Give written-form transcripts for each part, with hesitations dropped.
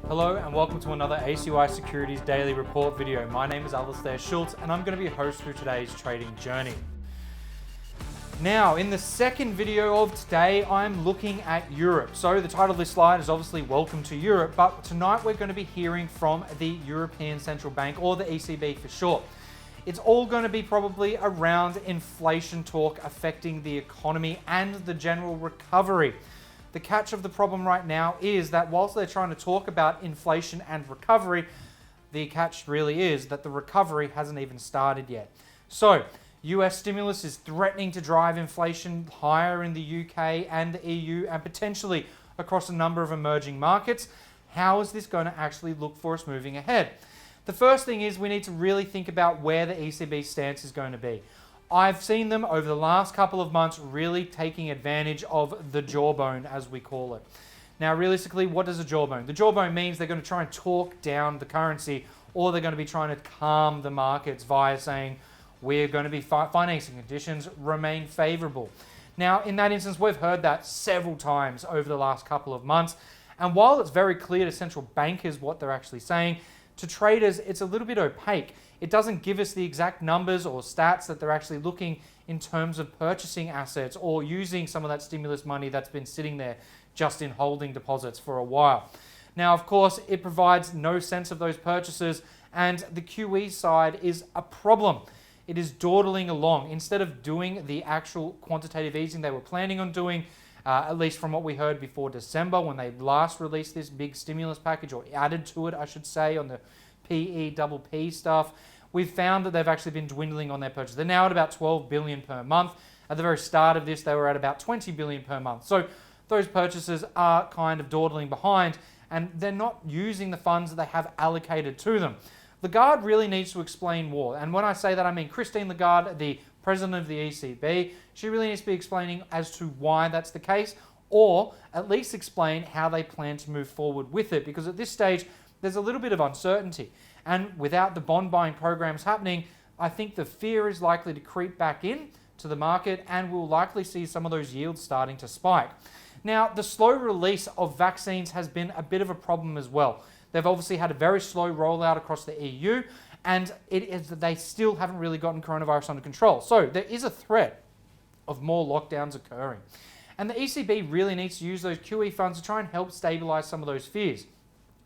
Hello and welcome to another ACY Securities daily report video. My name is Alistair Schultz and I'm going to be your host through today's trading journey. Now, in the second video of today, I'm looking at Europe. So the title of this slide is obviously Welcome to Europe, but tonight we're going to be hearing from the European Central Bank, or the ECB for short. It's all going to be probably around inflation talk affecting the economy and the general recovery. The catch of the problem right now is that whilst they're trying to talk about inflation and recovery, the catch really is that the recovery hasn't even started yet. So, US stimulus is threatening to drive inflation higher in the UK and the EU and potentially across a number of emerging markets. How is this going to actually look for us moving ahead? The first thing is we need to really think about where the ECB stance is going to be. I've seen them over the last couple of months really taking advantage of the jawbone, as we call it. Now, realistically, what is a jawbone? The jawbone means they're going to try and talk down the currency, or they're going to be trying to calm the markets via saying, we're going to be financing conditions remain favorable. Now, in that instance, we've heard that several times over the last couple of months. And while it's very clear to central bankers what they're actually saying, to traders, it's a little bit opaque. It doesn't give us the exact numbers or stats that they're actually looking in terms of purchasing assets or using some of that stimulus money that's been sitting there just in holding deposits for a while. Now, of course, it provides no sense of those purchases, and the QE side is a problem. It is dawdling along. Instead of doing the actual quantitative easing they were planning on doing, at least from what we heard before December when they last released this big stimulus package, or added to it, I should say, on the PEPP stuff, we've found that they've actually been dwindling on their purchase. They're now at about 12 billion per month. At the very start of this, they were at about 20 billion per month. So those purchases are kind of dawdling behind, and they're not using the funds that they have allocated to them. Lagarde really needs to explain more. And when I say that, I mean Christine Lagarde, the president of the ECB. She really needs to be explaining as to why that's the case, or at least explain how they plan to move forward with it. Because at this stage, there's a little bit of uncertainty. And without the bond buying programs happening, I think the fear is likely to creep back in to the market, and we'll likely see some of those yields starting to spike. Now, the slow release of vaccines has been a bit of a problem as well. They've obviously had a very slow rollout across the EU, and it is that they still haven't really gotten coronavirus under control. So there is a threat of more lockdowns occurring. And the ECB really needs to use those QE funds to try and help stabilize some of those fears.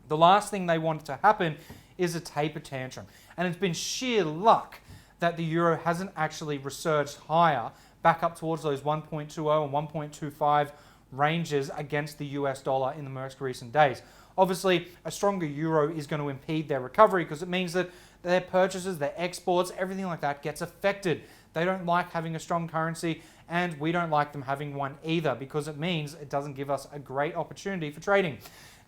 The last thing they want to happen is a taper tantrum. And it's been sheer luck that the euro hasn't actually resurged higher, back up towards those 1.20 and 1.25 ranges against the US dollar in the most recent days. Obviously, a stronger euro is going to impede their recovery because it means that their purchases, their exports, everything like that gets affected. They don't like having a strong currency, and we don't like them having one either, because it means it doesn't give us a great opportunity for trading.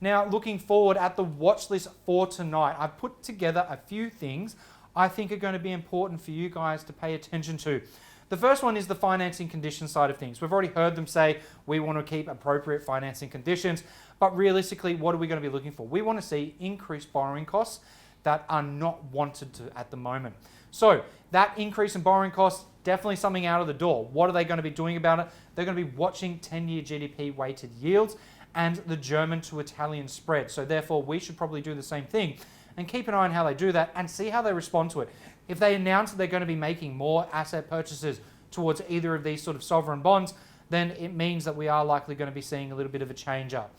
Now, looking forward at the watch list for tonight, I've put together a few things I think are going to be important for you guys to pay attention to. The first one is the financing conditions side of things. We've already heard them say we want to keep appropriate financing conditions, but realistically, what are we going to be looking for? We want to see increased borrowing costs that are not wanted to at the moment. So that increase in borrowing costs, definitely something out of the door. What are they going to be doing about it? They're going to be watching 10-year GDP weighted yields and the German to Italian spread. So therefore, we should probably do the same thing and keep an eye on how they do that and see how they respond to it. If they announce that they're going to be making more asset purchases towards either of these sort of sovereign bonds, then it means that we are likely going to be seeing a little bit of a change up.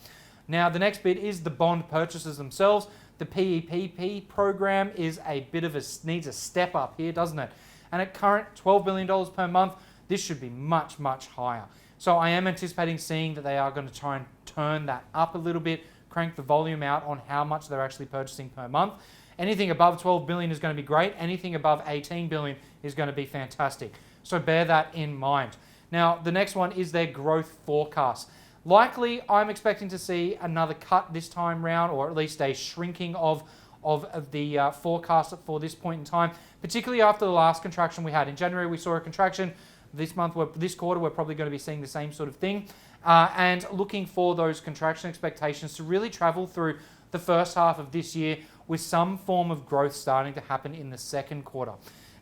Now, the next bit is the bond purchases themselves. The PEPP program is a bit of needs a step up here, doesn't it? And at current $12 billion per month, this should be much, much higher. So I am anticipating seeing that they are going to try and turn that up a little bit, crank the volume out on how much they're actually purchasing per month. Anything above 12 billion is going to be great. Anything above 18 billion is going to be fantastic. So bear that in mind. Now, the next one is their growth forecast. Likely, I'm expecting to see another cut this time round, or at least a shrinking of the forecast for this point in time, particularly after the last contraction we had. In January, we saw a contraction. This quarter, we're probably going to be seeing the same sort of thing. And looking for those contraction expectations to really travel through the first half of this year with some form of growth starting to happen in the second quarter.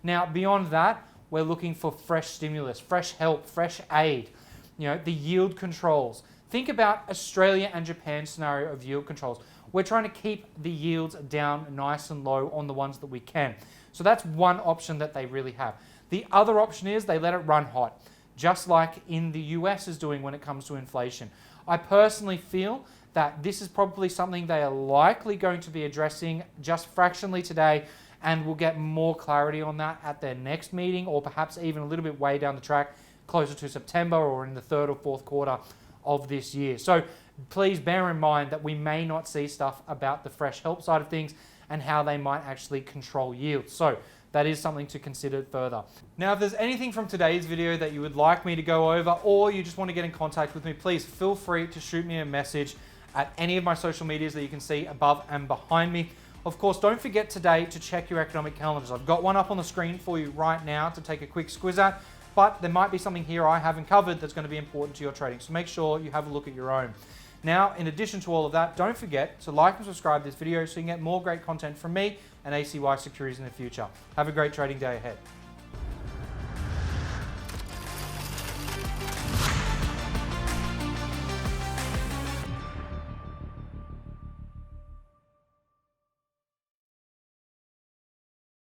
Now, beyond that, we're looking for fresh stimulus, fresh help, fresh aid, the yield controls. Think about Australia and Japan scenario of yield controls. we're trying to keep the yields down nice and low on the ones that we can. So that's one option that they really have. The other option is they let it run hot, just like in the US is doing when it comes to inflation. I personally feel that this is probably something they are likely going to be addressing just fractionally today, and we'll get more clarity on that at their next meeting, or perhaps even a little bit way down the track, closer to September or in the third or fourth quarter of this year. So please bear in mind that we may not see stuff about the fresh help side of things and how they might actually control yields. So that is something to consider further. Now, if there's anything from today's video that you would like me to go over, or you just want to get in contact with me, please feel free to shoot me a message at any of my social medias that you can see above and behind me. Of course, don't forget today to check your economic calendars. I've got one up on the screen for you right now to take a quick squiz at, but there might be something here I haven't covered that's going to be important to your trading. So make sure you have a look at your own. Now, in addition to all of that, don't forget to like and subscribe to this video so you can get more great content from me and ACY Securities in the future. Have a great trading day ahead.